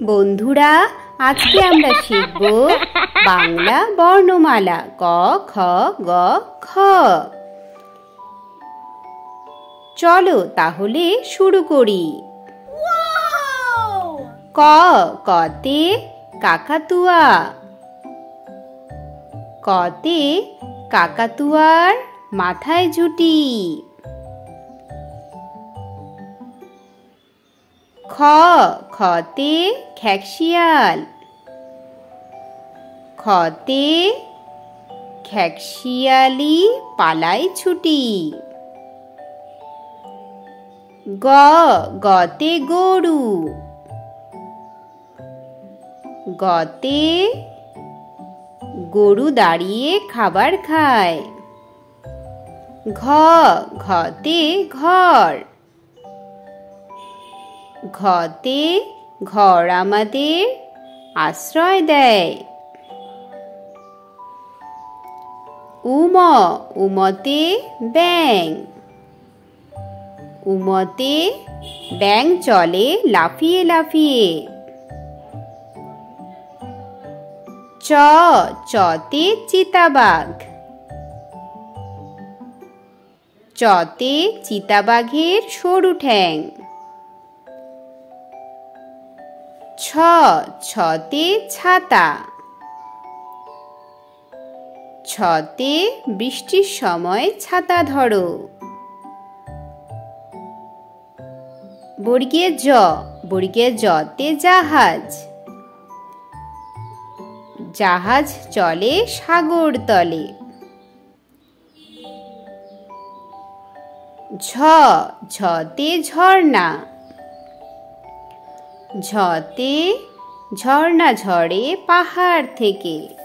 বন্ধুরা, আজকে আমরা শিখব বাংলা বর্ণমালা ক, খ, গ, ঘ। চলো তাহলে শুরু করি। ক, কতে কাকাতুয়া। কতে কাকাতুয়ার মাথায় ঝুঁটি। খ, খতে খেকশিয়াল। খতে খেকশিয়ালি পালায় ছুটি। গ, গতে গরু। গতে গরু দাঁড়িয়ে খাবার খায়। ঘ, ঘতে ঘর। ঘতে ঘর আমাদের আশ্রয় দেয়। উম, উমতে ব্যাঙ। উমতে ব্যাঙ চলে লাফিয়ে লাফিয়ে। চ, চতে চিতাবাঘ। চতে চিতাবাঘের সরু ঠ্যাং। ছ, ছতে ছাতা। ছতে বৃষ্টির সময় ছাতা ধরো। বর্গীয় জ, বর্গীয় জতে জাহাজ। জাহাজ চলে সাগর তলে। ঝ, ঝতে ঝর্ণা। ঝতে ঝর্ণা ঝরে পাহাড় থেকে।